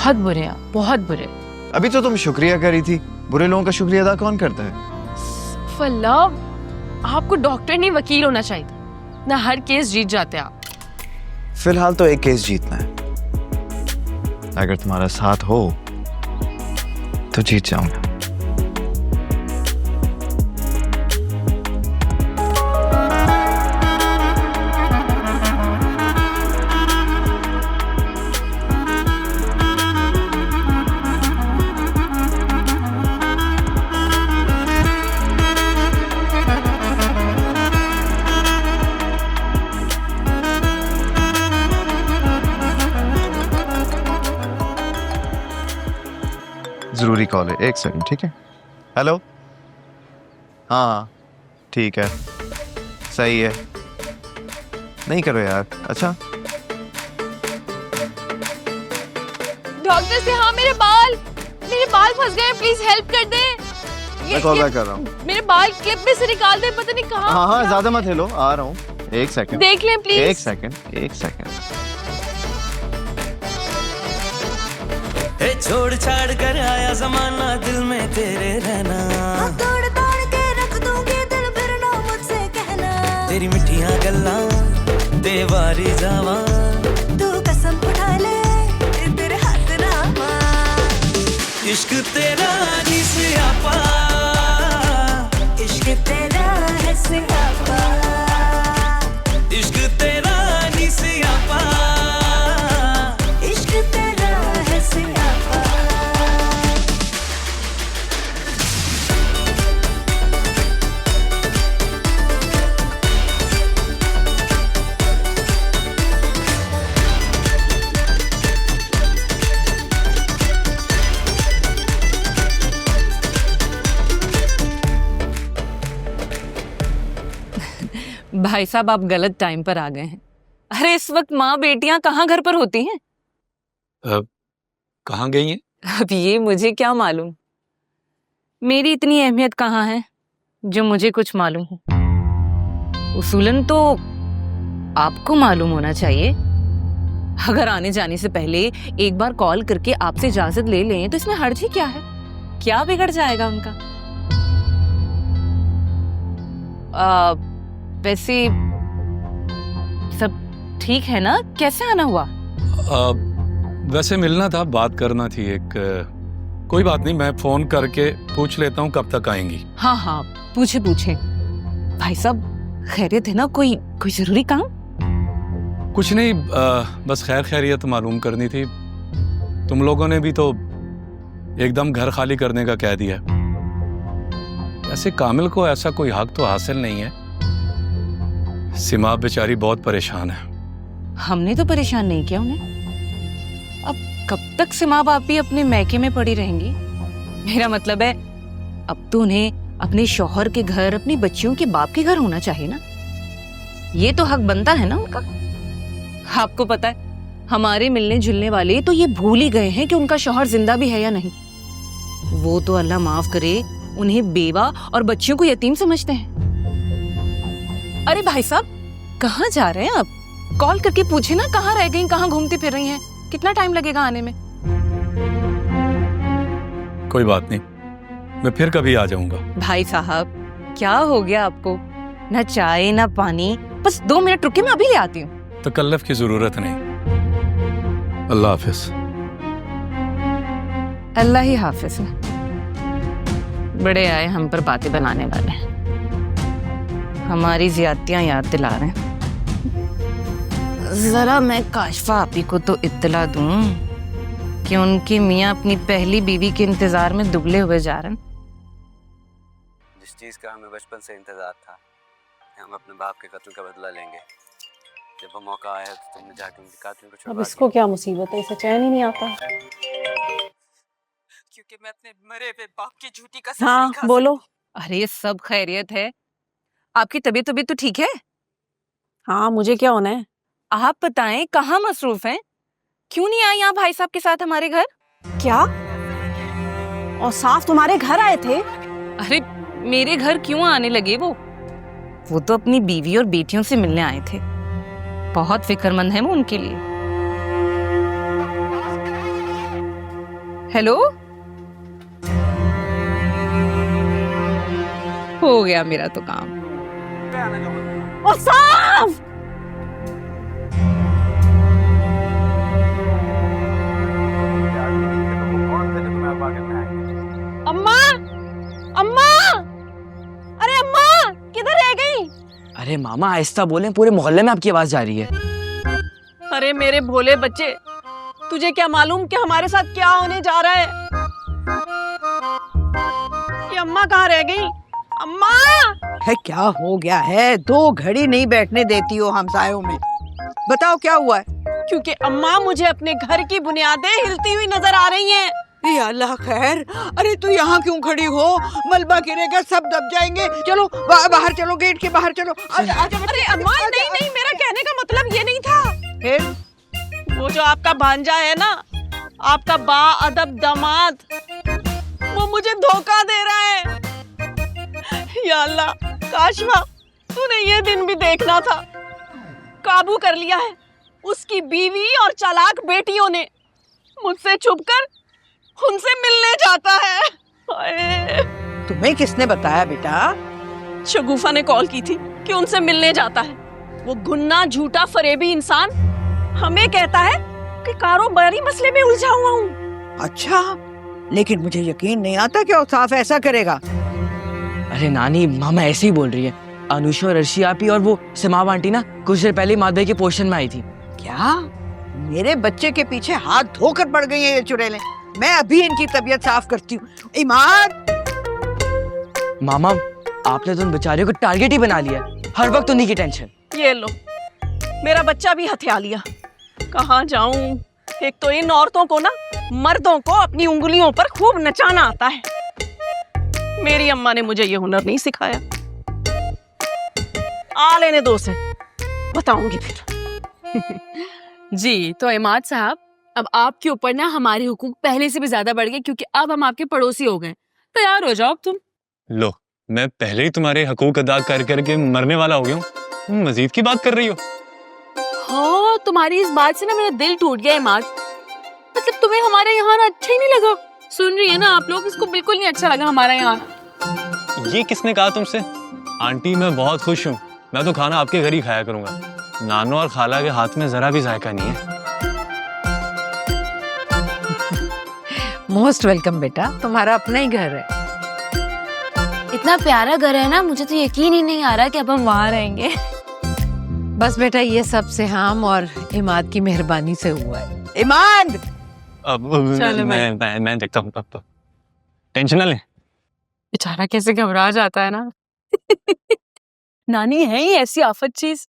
बहुत बुरे हैं, बहुत बुरे। अभी तो तुम शुक्रिया करी थी, बुरे लोगों का शुक्रिया अदा कौन करता है? फल्ला, आपको डॉक्टर नहीं वकील होना चाहिए ना, हर केस जीत जाते आप। फिलहाल तो एक केस जीतना है, अगर तुम्हारा साथ हो तो जीत जाऊंगा। जरूरी कॉल है, एक सेकंड, ठीक है? हेलो, हाँ ठीक है, सही है, नहीं करो यार। अच्छा डॉक्टर से, हाँ मेरे बाल फंस गए, प्लीज हेल्प कर दे। मैं कॉल बैक कर रहा हूँ। मेरे बाल क्लिप में से निकाल दे, पता नहीं कहाँ। हाँ ज्यादा मत हिलो, आ रहा हूँ, एक सेकंड देख लें प्लीज। एक सेकंड। छोड़ छाड़ कर आया जमाना, दिल में तेरे रहना, तोड़ तोड़ के रख दूंगी दिल, फिर ना मुझसे कहना, तेरी मिठियां गल्ला देवारी जावा, तू कसम उठा ले तेरे हाथ नामा, इश्क तेरा जी से आपा, इश्क तेरा है से आपा, इश्क तेरा जी से आपा, इश्क तेरा है से आपा। भाई साहब, आप गलत टाइम पर आ गए हैं। अरे इस वक्त माँ बेटियां कहाँ घर पर होती हैं? कहाँ गई हैं? अब ये मुझे क्या मालूम, मेरी इतनी अहमियत कहाँ है जो मुझे कुछ मालूम हो। उसूलन तो आपको मालूम होना चाहिए। अगर आने जाने से पहले एक बार कॉल करके आपसे इजाजत ले लें तो इसमें हर्ज ही क्या है? क्या बिगड़ जाएगा उनका? वैसे सब ठीक है ना? कैसे आना हुआ? वैसे मिलना था, बात करना थी एक। कोई बात नहीं, मैं फोन करके पूछ लेता हूँ कब तक आएंगी। हाँ पूछे भाई साहब, खैरियत है ना? कोई जरूरी काम? कुछ नहीं, बस खैरियत मालूम करनी थी। तुम लोगों ने भी तो एकदम घर खाली करने का कह दिया। ऐसे कामिल को ऐसा कोई हक तो हासिल नहीं है। सिमा बेचारी बहुत परेशान है। हमने तो परेशान नहीं किया उन्हें। अब कब तक सिमा बापी अपने मैके में पड़ी रहेंगी? मेरा मतलब है, अब तो उन्हें अपने शौहर के घर, अपनी बच्चियों के बाप के घर होना चाहिए ना। ये तो हक बनता है ना उनका। आपको पता है, हमारे मिलने जुलने वाले तो ये भूल ही गए हैं कि उनका शौहर जिंदा भी है या नहीं। वो तो अल्लाह माफ करे, उन्हें बेवा और बच्चियों को यतीम समझते हैं। अरे भाई साहब, कहाँ जा रहे हैं आप? कॉल करके पूछे ना, कहाँ रह गई, कहाँ घूमती फिर रही हैं? कितना टाइम लगेगा आने में? कोई बात नहीं, मैं फिर कभी आ जाऊंगा। भाई साहब, क्या हो गया आपको? ना चाय ना पानी, बस 2 मिनट रुके, मैं अभी ले आती हूँ। तकल्लुफ की जरूरत नहीं। अल्लाह हाफिज। अल्लाह ही हाफिज है। बड़े आए हम पर बातें बनाने वाले, हमारी ज्यादतियां याद दिला रहे हैं। जरा मैं काशफा आपी को तो इत्तला दूं कि उनकी मियां अपनी पहली बीवी के इंतजार में दुबले हुए जा रहे हैं। जिस चीज़ का हमें बचपन से इंतजार था, हम अपने बाप के कत्ल का बदला लेंगे। जब वो मौका आया तो तुमने जाके उनके कातिल को छुड़वा अब इसको क्या मुसीबत है, इसे चैन ही नहीं आता। क्योंकि मैं अपने मरे हुए बाप की झूठी कसम हाँ नहीं खा बोलो। अरे सब खैरियत है? आपकी तबीयत तो ठीक है? हाँ, मुझे क्या होना है? आप बताएं, कहाँ मसरूफ हैं? क्यों नहीं आई यहाँ भाई साहब के साथ हमारे घर? क्या? और साफ तुम्हारे घर आए थे? अरे मेरे घर क्यों आने लगे वो तो अपनी बीवी और बेटियों से मिलने आए थे। बहुत फिक्रमंद है वो उनके लिए। हेलो, हो गया मेरा तो काम। ओ साफ। अम्मा, अम्मा, अरे अम्मा किधर रह गई? अरे मामा आहिस्ता बोलें, पूरे मोहल्ले में आपकी आवाज जा रही है। अरे मेरे भोले बच्चे, तुझे क्या मालूम कि हमारे साथ क्या होने जा रहा है? ये अम्मा कहाँ रह गई? अम्मा! है क्या हो गया है? 2 घड़ी नहीं बैठने देती हो हमसायों में। बताओ क्या हुआ है? क्योंकि अम्मा मुझे अपने घर की बुनियादें हिलती हुई नजर आ रही हैं। ये अल्लाह खैर। अरे तू यहाँ क्यों खड़ी हो? मलबा गिरेगा, सब दब जाएंगे। चलो बाहर चलो, गेट के बाहर चलो। आजा, अरे अम्मा नहीं नहीं, मेरा कहने का मतलब ये नहीं था। फिर वो जो आपका भांजा है ना, आपका बाअदब दामाद, वो मुझे धोखा दे रहा है। या अल्लाह, काशवा तूने ये दिन भी देखना था। काबू कर लिया है उसकी बीवी और चालाक बेटियों ने। मुझसे छुपकर उनसे मिलने जाता है। हाय। तुम्हें किसने बताया बेटा? शगुफा ने कॉल की थी कि उनसे मिलने जाता है। वो गुन्ना झूठा फरेबी इंसान हमें कहता है कि कारोबारी मसले में उलझा हुआ हूँ। अच्छा, लेकिन मुझे यकीन नहीं आता कि औसाफ ऐसा करेगा। अरे नानी, मामा ऐसे ही बोल रही है। अनुषा और अर्शी आपी और वो सिमाब आंटी ना कुछ देर पहले माधवे के पोषण में आई थी। क्या? मेरे बच्चे के पीछे हाथ धोकर पड़ गई है ये चुड़ैलें। मैं अभी इनकी तबीयत साफ करती हूँ। इमाद! मामा, आपने तो उन बेचारियों को टारगेट ही बना लिया, हर वक्त उन्हीं की टेंशन। ये लो, मेरा बच्चा भी हथिया लिया। कहाँ जाऊं? एक तो इन औरतों को ना मर्दों को अपनी उंगलियों पर खूब नचाना आता है। मेरी अम्मा ने मुझे ये हुनर नहीं सिखाया। आ लेने दो से, बताऊंगी फिर। जी तो इमाद साहब, अब आपके ऊपर ना हमारे हुकूक पहले से भी ज्यादा बढ़ गए, क्योंकि अब हम आपके पड़ोसी हो गए। तैयार हो जाओ अब तुम। लो, मैं पहले ही तुम्हारे हकूक अदा कर करके मरने वाला हो गया हूँ, तुम मजीद की बात कर रही हो। हाँ, तुम्हारी इस बात से ना मेरा दिल टूट गया इमाद। मतलब तुम्हें हमारा यहाँ ना अच्छा ही नहीं लगा? सुन रही है ना आप लोग, इसको बिल्कुल नहीं अच्छा लगा हमारा यहाँ। ये किसने कहा तुमसे? आंटी मैं बहुत खुश हूँ, मैं तो खाना आपके घर ही खाया करूंगा। नानो और खाला के हाथ में जरा भी जायका नहीं है। मोस्ट वेलकम बेटा, तुम्हारा अपना ही घर है। इतना प्यारा घर है ना, मुझे तो यकीन ही नहीं आ रहा कि अब हम वहाँ रहेंगे। बस बेटा ये सब से हम और इमाद की मेहरबानी से हुआ है। इमाद! अब चलो मैं देखता हूँ, तब तो टेंशन ना ले। बेचारा कैसे घबरा जाता है ना। नानी है ही ऐसी आफत चीज।